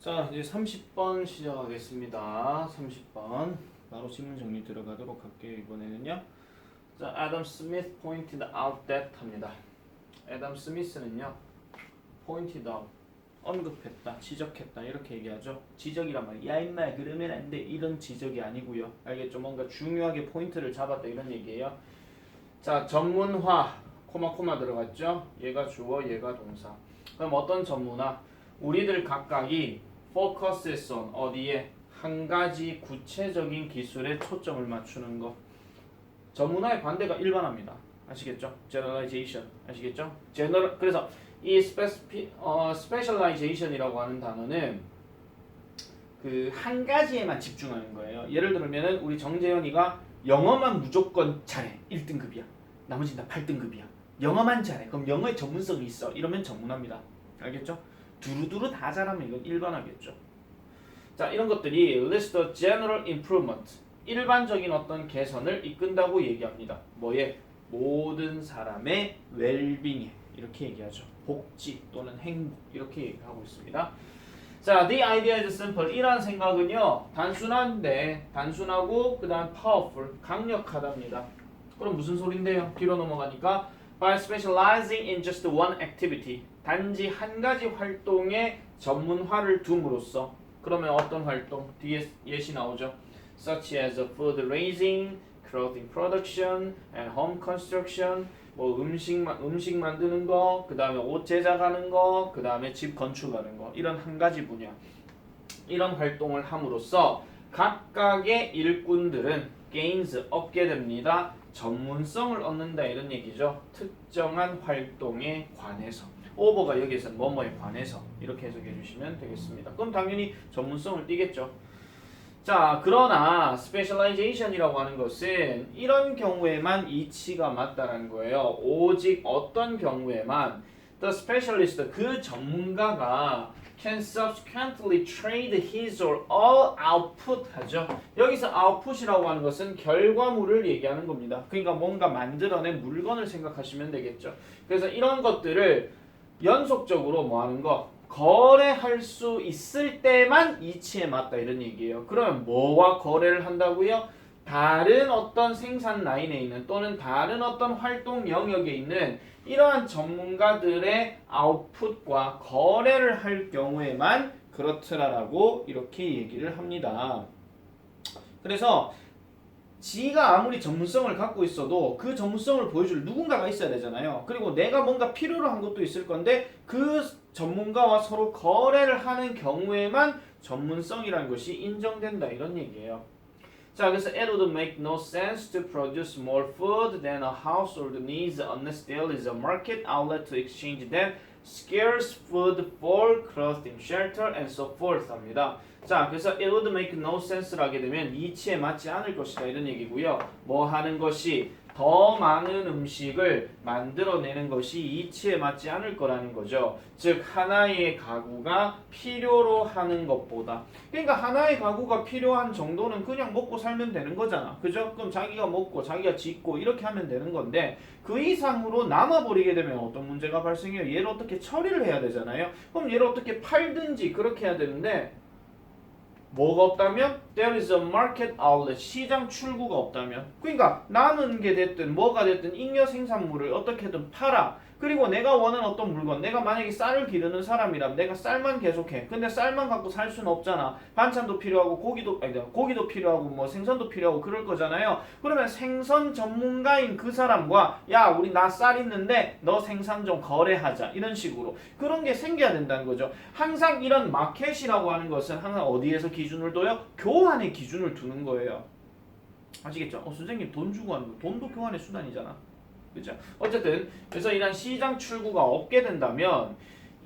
자, 이제 30번 시작하겠습니다. 30번. 바로 질문 정리 들어가도록 할게요. 이번에는요. 자, Adam Smith pointed out that 합니다. 애덤 스미스는요. pointed out. 언급했다, 지적했다 이렇게 얘기하죠. 지적이란 말이야. 야 임마 그러면 안 돼. 이런 지적이 아니고요. 알겠죠? 뭔가 중요하게 포인트를 잡았다 이런 얘기예요. 자, 전문화 코마 들어갔죠. 얘가 주어, 얘가 동사. 그럼 어떤 전문화? 우리들 각각이 focus on 어디에? 한 가지 구체적인 기술에 초점을 맞추는 거. 전문화의 반대가 일반화입니다. 아시겠죠? generalization. 아시겠죠? 그래서 이 specialization이라고 하는 단어는 그 한 가지에만 집중하는 거예요. 예를 들면은 우리 정재현이가 영어만 무조건 잘해. 1등급이야. 나머지는 다 8등급이야. 영어만 잘해. 그럼 영어의 전문성이 있어. 이러면 전문화입니다. 알겠죠? 두루두루 다 잘하면 이건 일반화겠죠. 자, 이런 것들이 list the general improvement. 일반적인 어떤 개선을 이끈다고 얘기합니다. 뭐에? 모든 사람의 웰빙에 이렇게 얘기하죠. 복지 또는 행복 이렇게 얘기하고 있습니다. 자, the idea is simple. 이러한 생각은요. 단순한데 단순하고 그 다음 powerful, 강력하답니다. 그럼 무슨 소린데요? 뒤로 넘어가니까 by specializing in just one activity. 단지 한 가지 활동에 전문화를 둠으로써 그러면 어떤 활동? 뒤에 예시 나오죠. such as food raising, clothing production, and home construction. 뭐 음식 만드는 거, 그 다음에 옷 제작하는 거, 그 다음에 집 건축하는 거. 이런 한 가지 분야. 이런 활동을 함으로써 각각의 일꾼들은 gains 얻게 됩니다. 전문성을 얻는다 이런 얘기죠. 특정한 활동에 관해서. 오버가 여기에서는 뭐뭐에 관해서 이렇게 해석해 주시면 되겠습니다. 그럼 당연히 전문성을 띠겠죠. 자, 그러나 specialization이라고 하는 것은 이런 경우에만 이치가 맞다는 거예요. 오직 어떤 경우에만 the specialist, 그 전문가가 can subsequently trade his or all output 하죠. 여기서 output이라고 하는 것은 결과물을 얘기하는 겁니다. 그러니까 뭔가 만들어낸 물건을 생각하시면 되겠죠. 그래서 이런 것들을 연속적으로 뭐 하는 거? 거래할 수 있을 때만 이치에 맞다 이런 얘기예요. 그러면 뭐와 거래를 한다고요? 다른 어떤 생산 라인에 있는 또는 다른 어떤 활동 영역에 있는 이러한 전문가들의 아웃풋과 거래를 할 경우에만 그렇더라라고 이렇게 얘기를 합니다. 그래서 지가 아무리 전문성을 갖고 있어도 그 전문성을 보여줄 누군가가 있어야 되잖아요. 그리고 내가 뭔가 필요로 한 것도 있을 건데 그 전문가와 서로 거래를 하는 경우에만 전문성이라는 것이 인정된다 이런 얘기예요. 자, 그래서 it would make no sense to produce more food than a household needs unless there is a market outlet to exchange that scarce food for clothing, shelter, and so forth 합니다. 자, 그래서 it would make no sense를 하게 되면 이치에 맞지 않을 것이다 이런 얘기고요. 뭐 하는 것이 더 많은 음식을 만들어내는 것이 이치에 맞지 않을 거라는 거죠. 즉 하나의 가구가 필요로 하는 것보다, 그러니까 하나의 가구가 필요한 정도는 그냥 먹고 살면 되는 거잖아. 그죠? 그럼 자기가 먹고 자기가 짓고 이렇게 하면 되는 건데 그 이상으로 남아버리게 되면 어떤 문제가 발생해요? 얘를 어떻게 처리를 해야 되잖아요. 그럼 얘를 어떻게 팔든지 그렇게 해야 되는데 뭐가 없다면? There is a market outlet. 시장 출구가 없다면. 그러니까 남은 게 됐든 뭐가 됐든 잉여 생산물을 어떻게든 팔아. 그리고 내가 원하는 어떤 물건, 내가 만약에 쌀을 기르는 사람이라면 내가 쌀만 계속해. 근데 쌀만 갖고 살 수는 없잖아. 반찬도 필요하고 고기도 필요하고 뭐 생선도 필요하고 그럴 거잖아요. 그러면 생선 전문가인 그 사람과 야, 우리 나 쌀 있는데 너 생산 좀 거래하자. 이런 식으로. 그런 게 생겨야 된다는 거죠. 항상 이런 마켓이라고 하는 것은 항상 어디에서 기준을 둬요? 교환의 기준을 두는 거예요. 아시겠죠? 선생님 돈 주고 하는 거. 돈도 교환의 수단이잖아. 그죠? 어쨌든 그래서 이런 시장 출구가 없게 된다면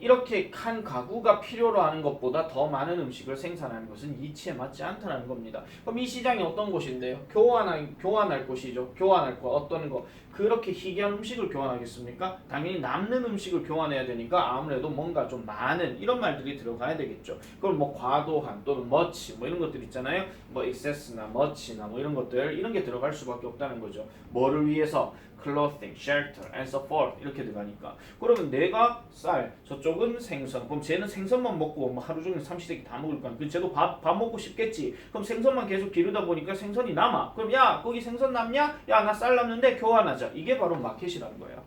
이렇게 한 가구가 필요로 하는 것보다 더 많은 음식을 생산하는 것은 이치에 맞지 않다는 겁니다. 그럼 이 시장이 어떤 곳인데요? 교환할 곳이죠. 교환할 거 어떤 거 그렇게 희귀한 음식을 교환하겠습니까? 당연히 남는 음식을 교환해야 되니까 아무래도 뭔가 좀 많은 이런 말들이 들어가야 되겠죠. 그럼 뭐 과도한 또는 much 뭐 이런 것들 있잖아요. 뭐 excess나 much나 뭐 이런 것들 이런 게 들어갈 수밖에 없다는 거죠. 뭐를 위해서? clothing, shelter, and so forth 이렇게 들어가니까 그러면 내가 쌀, 저쪽은 생선. 그럼 쟤는 생선만 먹고 뭐 하루 종일 삼시세끼 다 먹을 거야. 그 쟤도 밥 먹고 싶겠지. 그럼 생선만 계속 기르다 보니까 생선이 남아. 그럼 야 거기 생선 남냐? 야 나 쌀 남는데 교환하자. 이게 바로 마켓이라는 거예요.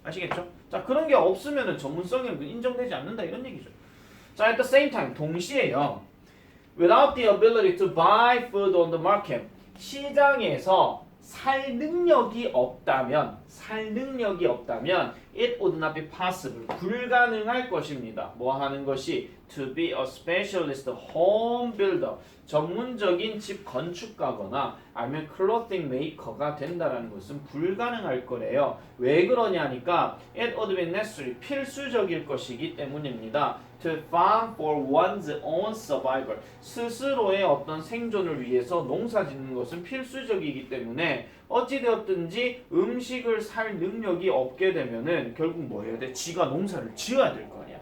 아시겠죠? 자 그런 게 없으면은 전문성이 인정되지 않는다 이런 얘기죠. 자 at the same time 동시에요. Without the ability to buy food on the market 시장에서 살 능력이 없다면 it would not be possible 불가능할 것입니다. 뭐 하는 것이 to be a specialist home builder 전문적인 집 건축가거나 아니면 clothing maker가 된다라는 것은 불가능할 거래요. 왜 그러냐니까 it would be necessary 필수적일 것이기 때문입니다. to farm for one's own survival 스스로의 어떤 생존을 위해서 농사 짓는 것은 필수적이기 때문에 어찌되었든지 음식을 살 능력이 없게 되면은 결국 뭐 해야 돼? 지가 농사를 지어야 될 거 아니야.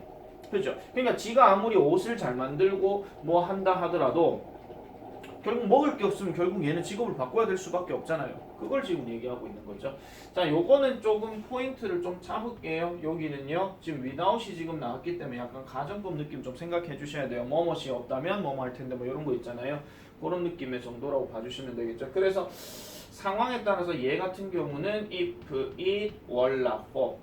그죠? 그러니까 지가 아무리 옷을 잘 만들고 뭐 한다 하더라도 결국 먹을 게 없으면 결국 얘는 직업을 바꿔야 될 수밖에 없잖아요. 그걸 지금 얘기하고 있는 거죠. 자, 요거는 조금 포인트를 좀 잡을게요. 여기는요. 지금 without이 지금 나왔기 때문에 약간 가정법 느낌 좀 생각해 주셔야 돼요. 뭐뭐이 없다면 뭐뭐 할 텐데 뭐 이런 거 있잖아요. 그런 느낌의 정도라고 봐주시면 되겠죠. 그래서 상황에 따라서 얘 같은 경우는 if, it, 월라, for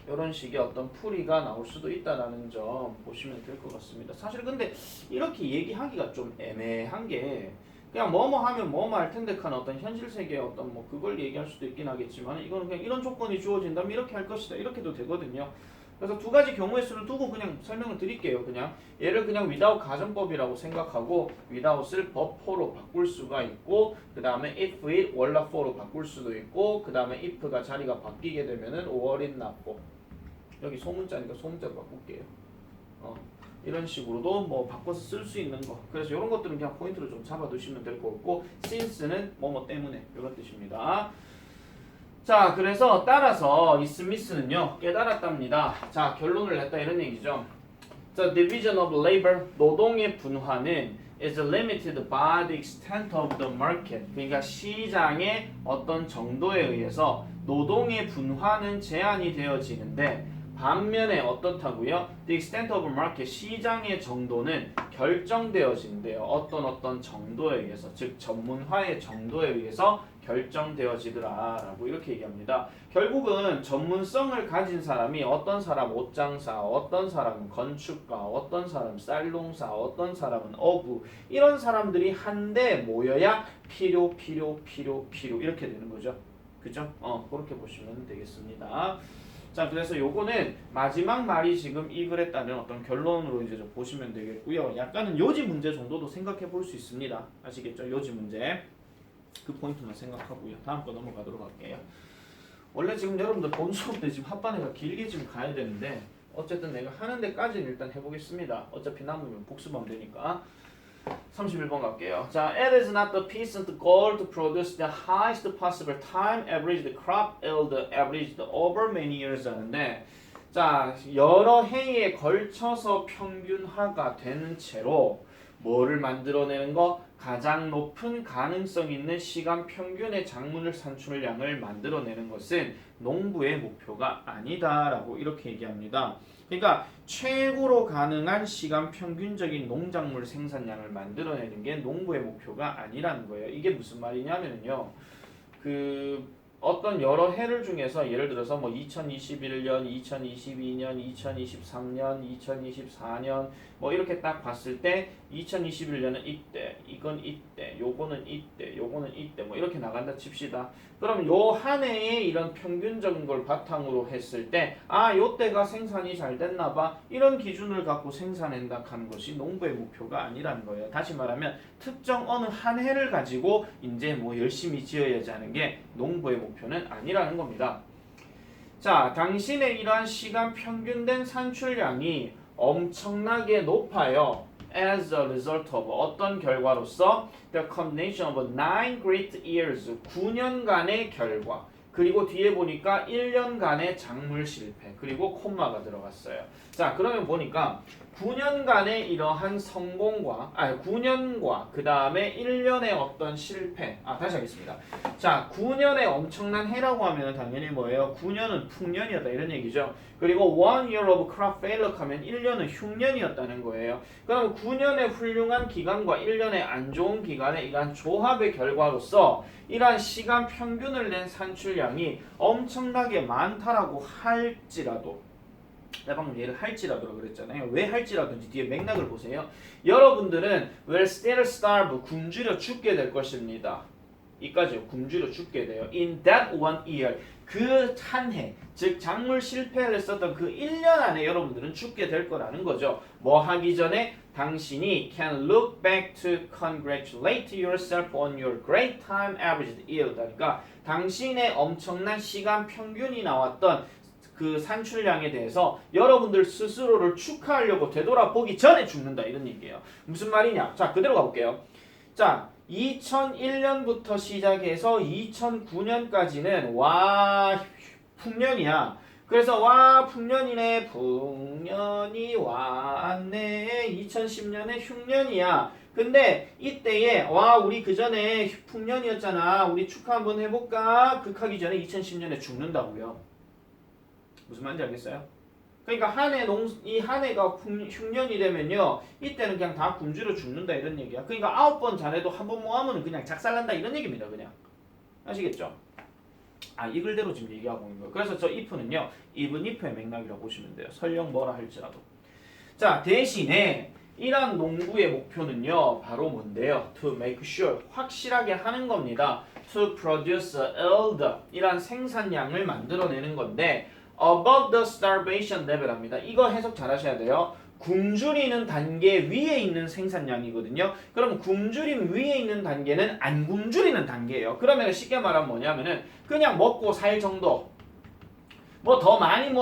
이런 식의 어떤 풀이가 나올 수도 있다라는 점 보시면 될 것 같습니다. 사실 근데 이렇게 얘기하기가 좀 애매한 게 그냥 뭐뭐 하면 뭐뭐 할 텐데 칸 어떤 현실 세계의 어떤 뭐 그걸 얘기할 수도 있긴 하겠지만 이거는 그냥 이런 조건이 주어진다면 이렇게 할 것이다 이렇게도 되거든요. 그래서 두 가지 경우의 수를 두고 그냥 설명을 드릴게요. 그냥 얘를 그냥 without 가정법이라고 생각하고 without을 but for로 바꿀 수가 있고 그 다음에 if it 월라 for로 바꿀 수도 있고 그 다음에 if가 자리가 바뀌게 되면은 or it not for 여기 소문자니까 소문자로 바꿀게요. 이런 식으로도 뭐 바꿔서 쓸 수 있는 거. 그래서 이런 것들은 그냥 포인트로 좀 잡아두시면 될 것 같고 since는 뭐뭐 때문에 이런 뜻입니다. 자, 그래서 따라서 이 스미스는요 깨달았답니다. 자, 결론을 냈다 이런 얘기죠. The division of labor 노동의 분화는 is limited by the extent of the market. 그러니까 시장의 어떤 정도에 의해서 노동의 분화는 제한이 되어지는데 반면에 어떻다고요? The extent of market 시장의 정도는 결정되어진대요. 어떤 정도에 의해서 즉 전문화의 정도에 의해서 결정되어지더라라고 이렇게 얘기합니다. 결국은 전문성을 가진 사람이 어떤 사람 옷장사, 어떤 사람은 건축가, 어떤 사람 쌀농사, 어떤 사람은 어부 이런 사람들이 한데 모여야 필요 이렇게 되는 거죠. 그죠? 그렇게 보시면 되겠습니다. 자, 그래서 요거는 마지막 말이 지금 이 글에 따른 어떤 결론으로 이제 좀 보시면 되겠고요. 약간은 요지 문제 정도도 생각해 볼 수 있습니다. 아시겠죠? 요지 문제. 그 포인트만 생각하고요. 다음 거 넘어가도록 할게요. 원래 지금 여러분들 본 수업 때 지금 합반회가 길게 지금 가야 되는데 어쨌든 내가 하는 데까지는 일단 해보겠습니다. 어차피 남으면 복습하면 되니까. 31번 갈게요. 자, it is not the peasant's goal to produce the highest possible time averaged crop yield averaged over many years 하는데 자, 여러 해에 걸쳐서 평균화가 되는 채로 뭐를 만들어내는 거? 가장 높은 가능성 있는 시간 평균의 작물 산출량을 만들어내는 것은 농부의 목표가 아니다라고 이렇게 얘기합니다. 그러니까 최고로 가능한 시간 평균적인 농작물 생산량을 만들어내는 게 농부의 목표가 아니라는 거예요. 이게 무슨 말이냐면요. 어떤 여러 해를 중에서 예를 들어서 뭐 2021년, 2022년, 2023년, 2024년 뭐 이렇게 딱 봤을 때 2021년은 이때, 이건 이때, 요거는 이때, 요거는 이때 뭐 이렇게 나간다 칩시다. 그럼 요 한 해에 이런 평균적인 걸 바탕으로 했을 때 요때가 생산이 잘 됐나 봐. 이런 기준을 갖고 생산한다 하는 것이 농부의 목표가 아니라는 거예요. 다시 말하면 특정 어느 한 해를 가지고 이제 뭐 열심히 지어야지 하는 게 농부의 목표는 아니라는 겁니다. 자, 당신의 이러한 시간 평균된 산출량이 엄청나게 높아요. As a result of 어떤 결과로서 the combination of 9 great years 9년간의 결과 그리고 뒤에 보니까 1년간의 작물 실패 그리고 콤마가 들어갔어요. 자, 그러면 보니까 9년간의 이러한 성공과 9년과 그 다음에 1년의 어떤 실패. 다시 하겠습니다. 자, 9년의 엄청난 해라고 하면 당연히 뭐예요? 9년은 풍년이었다 이런 얘기죠. 그리고 1 year of crop failure 하면 1년은 흉년이었다는 거예요. 그럼 9년의 훌륭한 기간과 1년의 안 좋은 기간의 이러한 조합의 결과로서 이러한 시간 평균을 낸 산출량이 엄청나게 많다라고 할지라도, 내가 방금 얘를 할지라도 그랬잖아요. 왜 할지라든지 뒤에 맥락을 보세요. 여러분들은 will still starve, 굶주려 죽게 될 것입니다. 이까지요. 굶주려 죽게 돼요. In that one year, 그 한 해, 즉 작물 실패를 했었던 그 1년 안에 여러분들은 죽게 될 거라는 거죠. 뭐 하기 전에 당신이 can look back to congratulate yourself on your great time averaged yield. 그러니까 당신의 엄청난 시간 평균이 나왔던 그 산출량에 대해서 여러분들 스스로를 축하하려고 되돌아보기 전에 죽는다 이런 얘기예요. 무슨 말이냐? 자, 그대로 가볼게요. 자, 2001년부터 시작해서 2009년까지는 와 풍년이야. 그래서 와 풍년이네, 풍년이 왔네, 2010년에 흉년이야. 근데 이때에 와 우리 그 전에 풍년이었잖아, 우리 축하 한번 해볼까? 극하기 전에 2010년에 죽는다고요. 무슨 말인지 알겠어요? 그러니까 이 한 해가 흉년이 되면요, 이때는 그냥 다 굶주려 죽는다 이런 얘기야. 그러니까 9번 자네도 한 번 모하면 그냥 작살난다 이런 얘기입니다. 그냥 아시겠죠? 이 글대로 지금 얘기하고 있는 거예요. 그래서 저 if는요, even if의 맥락이라고 보시면 돼요. 설령 뭐라 할지라도. 자, 대신에 이런 농부의 목표는요, 바로 뭔데요? To make sure, 확실하게 하는 겁니다. To produce yield, 이란 생산량을 만들어내는 건데 above the starvation level 합니다. 이거 해석 잘 하셔야 돼요. 굶주리는 단계 위에 있는 생산량이거든요. 그럼 굶주림 위에 있는 단계는 안 굶주리는 단계예요. 그러면 쉽게 말하면 뭐냐면은 그냥 먹고 살 정도. 뭐 더 많이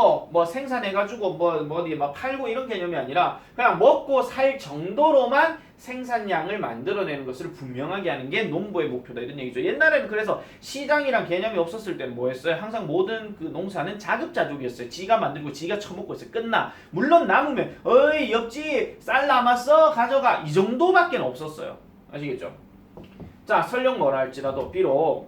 생산해가지고 어디 막 팔고 이런 개념이 아니라 그냥 먹고 살 정도로만 생산량을 만들어내는 것을 분명하게 하는 게 농부의 목표다 이런 얘기죠. 옛날에는 그래서 시장이란 개념이 없었을 때는 뭐였어요? 항상 모든 그 농사는 자급자족이었어요. 지가 만들고 지가 처먹고 있어요. 끝나. 물론 남으면 어이 옆집 쌀 남았어 가져가 이 정도밖에 없었어요. 아시겠죠? 자, 설령 뭐라 할지라도 비록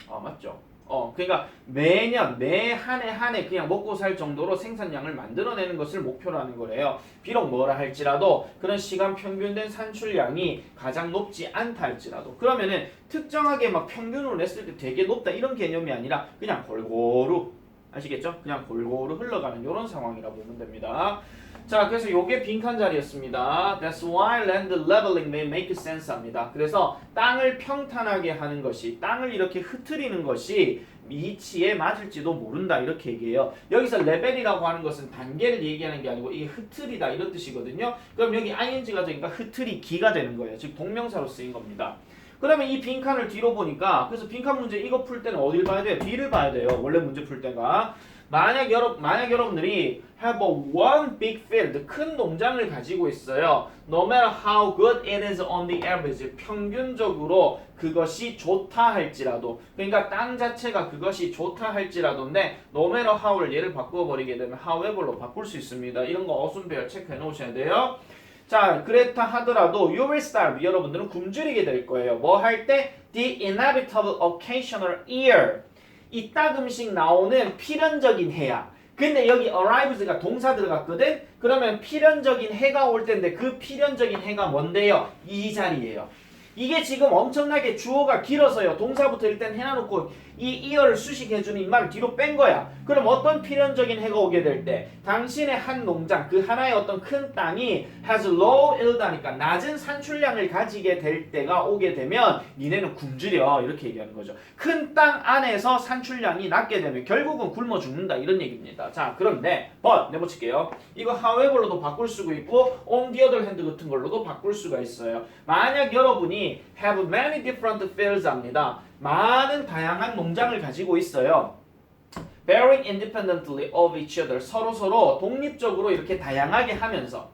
맞죠? 그러니까 매년 매 한 해 그냥 먹고 살 정도로 생산량을 만들어내는 것을 목표로 하는 거래요. 비록 뭐라 할지라도 그런 시간 평균된 산출량이 가장 높지 않다 할지라도, 그러면은 특정하게 막 평균으로 냈을 때 되게 높다 이런 개념이 아니라 그냥 골고루, 아시겠죠? 그냥 골고루 흘러가는 이런 상황이라고 보면 됩니다. 자, 그래서 요게 빈칸 자리였습니다. That's why land leveling may make sense 합니다. 그래서 땅을 평탄하게 하는 것이, 땅을 이렇게 흐트리는 것이 이치에 맞을지도 모른다 이렇게 얘기해요. 여기서 레벨이라고 하는 것은 단계를 얘기하는 게 아니고 이게 흐트리다 이런 뜻이거든요. 그럼 여기 ing가 되니까 흐트리기가 되는 거예요. 즉 동명사로 쓰인 겁니다. 그러면 이 빈칸을 뒤로 보니까, 그래서 빈칸 문제 이거 풀 때는 어딜 봐야 돼요? 뒤를 봐야 돼요. 원래 문제 풀 때가. 만약 여러분들이 have a one big field, 큰 농장을 가지고 있어요. No matter how good it is on the average, 평균적으로 그것이 좋다 할지라도, 그러니까 땅 자체가 그것이 좋다 할지라도인데 no matter how를 얘를 바꿔버리게 되면 however로 바꿀 수 있습니다. 이런 거 어순배열 체크해 놓으셔야 돼요. 자, 그렇다 하더라도 you will starve, 여러분들은 굶주리게 될 거예요. 뭐 할 때? The inevitable occasional year, 이따금씩 나오는 필연적인 해야. 근데 여기 arrives가 동사 들어갔거든? 그러면 필연적인 해가 올 텐데 그 필연적인 해가 뭔데요? 이 자리예요. 이게 지금 엄청나게 주어가 길어서요. 동사부터 일단 해놔놓고 이 이어를 수식해주는 이 말을 뒤로 뺀 거야. 그럼 어떤 필연적인 해가 오게 될 때 당신의 한 농장, 그 하나의 어떤 큰 땅이 has low yield 하니까 낮은 산출량을 가지게 될 때가 오게 되면 니네는 굶주려 이렇게 얘기하는 거죠. 큰 땅 안에서 산출량이 낮게 되면 결국은 굶어 죽는다 이런 얘기입니다. 자, 그런데 내보칠게요. 이거 however로도 바꿀 수가 있고 on the other hand 같은 걸로도 바꿀 수가 있어요. 만약 여러분이 have many different fields 합니다. 많은 다양한 농장을 가지고 있어요. Varying independently of each other, 서로 독립적으로 이렇게 다양하게 하면서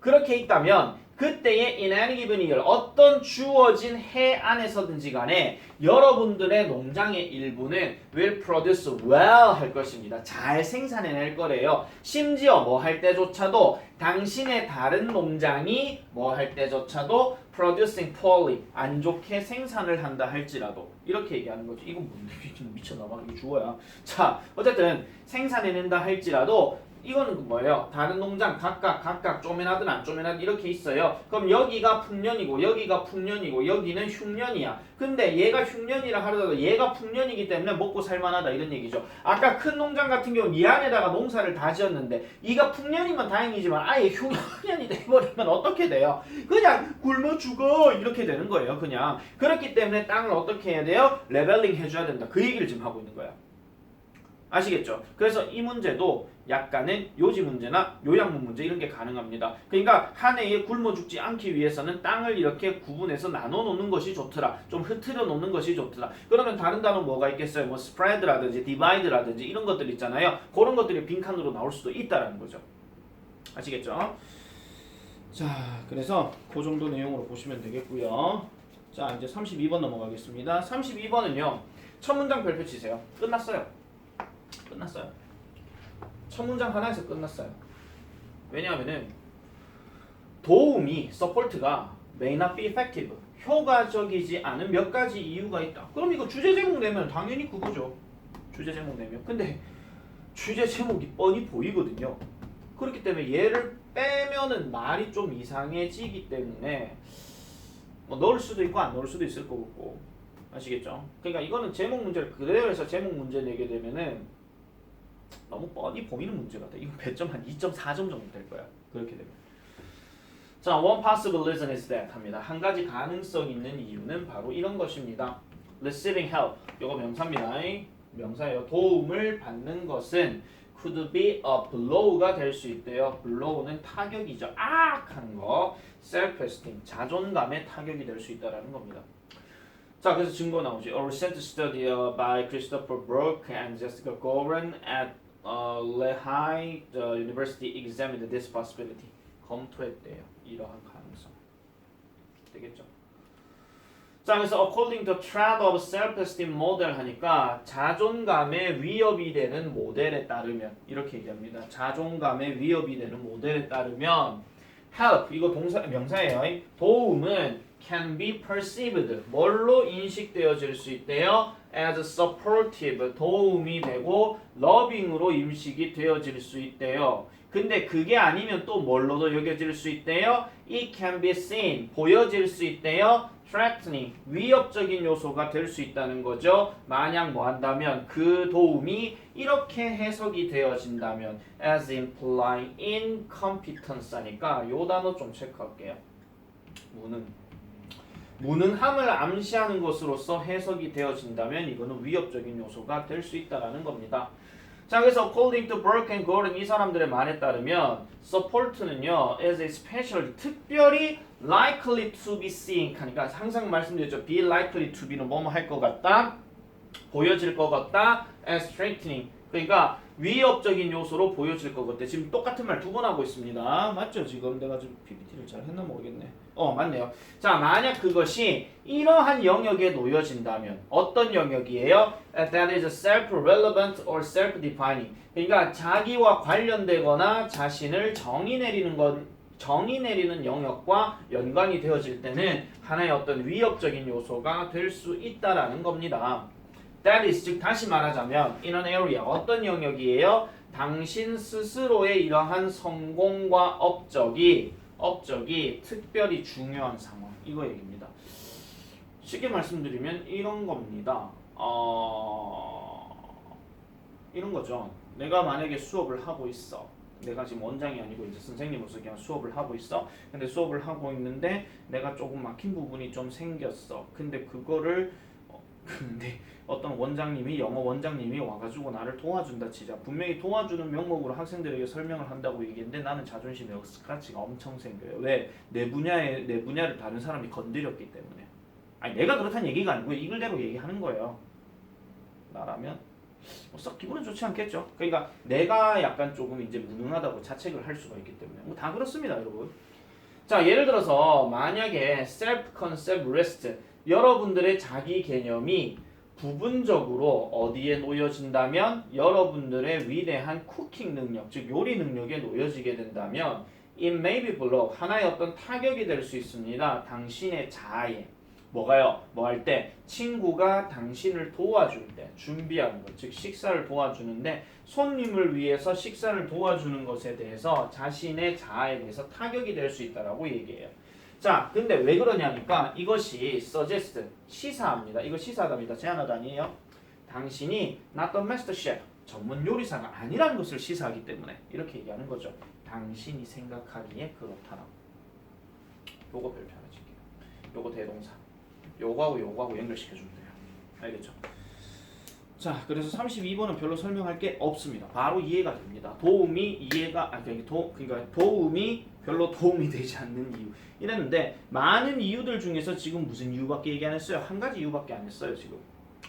그렇게 있다면 그때의 in any given year 어떤 주어진 해 안에서든지 간에 여러분들의 농장의 일부는 will produce well 할 것입니다. 잘 생산해낼 거래요. 심지어 뭐 할 때조차도 당신의 다른 농장이 뭐 할 때조차도 producing poorly 안 좋게 생산을 한다 할지라도 이렇게 얘기하는 거죠. 이건 뭔데 미쳤나봐. 이거 주어야. 자 어쨌든 생산해낸다 할지라도 이거는 뭐예요? 다른 농장 각각 쪼매나든 안 쪼매나든 이렇게 있어요. 그럼 여기가 풍년이고 여기가 풍년이고 여기는 흉년이야. 근데 얘가 흉년이라 하더라도 얘가 풍년이기 때문에 먹고 살만하다 이런 얘기죠. 아까 큰 농장 같은 경우는 이 안에다가 농사를 다 지었는데 이가 풍년이면 다행이지만 아예 흉년이 돼버리면 어떻게 돼요? 그냥 굶어 죽어 이렇게 되는 거예요. 그냥 그렇기 때문에 땅을 어떻게 해야 돼요? 레벨링 해줘야 된다. 그 얘기를 지금 하고 있는 거야. 아시겠죠? 그래서 이 문제도 약간은 요지 문제나 요양문 문제 이런 게 가능합니다. 그러니까 한 해에 굶어 죽지 않기 위해서는 땅을 이렇게 구분해서 나눠 놓는 것이 좋더라. 좀 흐트려 놓는 것이 좋더라. 그러면 다른 단어 뭐가 있겠어요? 뭐 spread라든지 divide라든지 이런 것들 있잖아요. 그런 것들이 빈칸으로 나올 수도 있다라는 거죠. 아시겠죠? 자, 그래서 그 정도 내용으로 보시면 되겠고요. 자, 이제 32번 넘어가겠습니다. 32번은요. 첫 문장 별표 치세요. 끝났어요. 끝났어요. 첫 문장 하나에서 끝났어요. 왜냐하면은 도움이 support가 may not be effective 효과적이지 않은 몇 가지 이유가 있다. 그럼 이거 주제 제목 내면 당연히 그거죠. 주제 제목 내면. 근데 주제 제목이 뻔히 보이거든요. 그렇기 때문에 얘를 빼면은 말이 좀 이상해지기 때문에 뭐 넣을 수도 있고 안 넣을 수도 있을 거고. 아시겠죠? 그러니까 이거는 제목 문제를 그대로 해서 제목 문제 내게 되면은 너무 뻔히 보이는 문제가 돼. 이거 배점 한 2.4점 정도 될 거야. 그렇게 되면. 자, one possible reason is that 합니다. 한 가지 가능성 있는 이유는 바로 이런 것입니다. receiving help. 이거 명사입니다. 명사예요. 도움을 받는 것은 could be a blow가 될 수 있대요. blow는 타격이죠. 하는 거. self-esteem. 자존감에 타격이 될 수 있다라는 겁니다. 자, 그래서 증거 나오지. A recent study by Christopher Brook and Jessica Goran at Lehigh University examined this possibility. 검토했대요. 이러한 가능성. 되겠죠? 자, 그래서 according to threat of self-esteem model 하니까 자존감에 위협이 되는 모델에 따르면 이렇게 얘기합니다. 자존감에 위협이 되는 모델에 따르면 help 이거 동사 명사예요. 도움은 can be perceived 뭘로 인식되어질 수 있대요? as supportive 도움이 되고 loving으로 인식이 되어질 수 있대요. 근데 그게 아니면 또 뭘로도 여겨질 수 있대요? it can be seen 보여질 수 있대요. threatening 위협적인 요소가 될 수 있다는 거죠. 만약 뭐 한다면 그 도움이 이렇게 해석이 되어진다면 as implying incompetence 하니까 요 단어 좀 체크할게요. 무능함을 암시하는 것으로서 해석이 되어진다면 이거는 위협적인 요소가 될 수 있다라는 겁니다. 자, 그래서 according to Burke and Gordon 이 사람들의 말에 따르면 support는요 is especially 특별히 likely to be seen 하니까 항상 말씀드렸죠. be likely to be는 뭐뭐 할 것 같다, 보여질 것 같다, as threatening 그러니까 위협적인 요소로 보여질 것 같아. 지금 똑같은 말 두 번 하고 있습니다. 맞죠? 지금 내가 지금 PPT를 잘 했나 모르겠네. 맞네요. 자, 만약 그것이 이러한 영역에 놓여진다면 어떤 영역이에요? That is self-relevant or self-defining. 그러니까 자기와 관련되거나 자신을 정의 내리는 영역과 연관이 되어질 때는 하나의 어떤 위협적인 요소가 될 수 있다라는 겁니다. That is 즉 다시 말하자면 in an area 어떤 영역이에요? 당신 스스로의 이러한 성공과 업적이 특별히 중요한 상황 이거 얘기입니다. 쉽게 말씀드리면 이런 겁니다. 이런 거죠. 내가 만약에 수업을 하고 있어. 내가 지금 원장이 아니고 이제 선생님으로서 그냥 수업을 하고 있어. 근데 수업을 하고 있는데 내가 조금 막힌 부분이 좀 생겼어. 근데 그거를 근데 어떤 원장님이 영어 원장님이 와가지고 나를 도와준다 치자. 분명히 도와주는 명목으로 학생들에게 설명을 한다고 얘기했는데 나는 자존심에 스크래치가 엄청 생겨요. 왜? 내 분야를 다른 사람이 건드렸기 때문에. 아니 내가 그렇다는 얘기가 아니고 이글대로 얘기하는 거예요. 나라면 썩 기분은 좋지 않겠죠. 그러니까 내가 약간 조금 이제 무능하다고 자책을 할 수가 있기 때문에 다 그렇습니다, 여러분. 자, 예를 들어서 만약에 self concept rest 여러분들의 자기 개념이 부분적으로 어디에 놓여진다면 여러분들의 위대한 쿠킹 능력, 즉 요리 능력에 놓여지게 된다면 it may be blow 하나의 어떤 타격이 될 수 있습니다. 당신의 자아에 뭐가요? 뭐 할 때 친구가 당신을 도와줄 때 준비하는 것, 즉 식사를 도와주는데 손님을 위해서 식사를 도와주는 것에 대해서 자신의 자아에 대해서 타격이 될 수 있다라고 얘기해요. 자, 근데 왜 그러냐니까 이것이 suggest 시사합니다. 이거 시사합니다. 제안하다 아니에요. 당신이 not the master chef 전문 요리사가 아니라는 것을 시사하기 때문에 이렇게 얘기하는 거죠. 당신이 생각하기에 그렇다라고. 요거 별표 하나 칠게요. 요거 대동사. 요거하고 연결시켜주면 돼요. 알겠죠? 자, 그래서 32번은 별로 설명할 게 없습니다. 바로 이해가 됩니다. 도움이 이해가 그러니까 도움이 별로 도움이 되지 않는 이유. 이랬는데 많은 이유들 중에서 지금 무슨 이유밖에 얘기 안 했어요? 한 가지 이유밖에 안 했어요, 지금.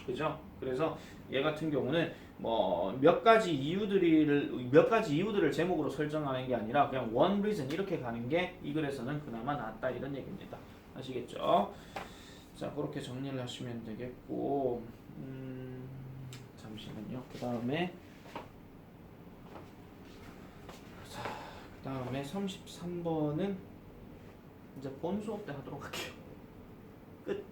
그죠? 그래서 얘 같은 경우는 뭐 몇 가지 이유들을 제목으로 설정하는 게 아니라 그냥 one reason 이렇게 가는 게 이 글에서는 그나마 낫다 이런 얘기입니다. 아시겠죠? 자, 그렇게 정리를 하시면 되겠고, 잠시만요. 그 다음에 33번은 이제 본 수업 때 하도록 할게요. 끝.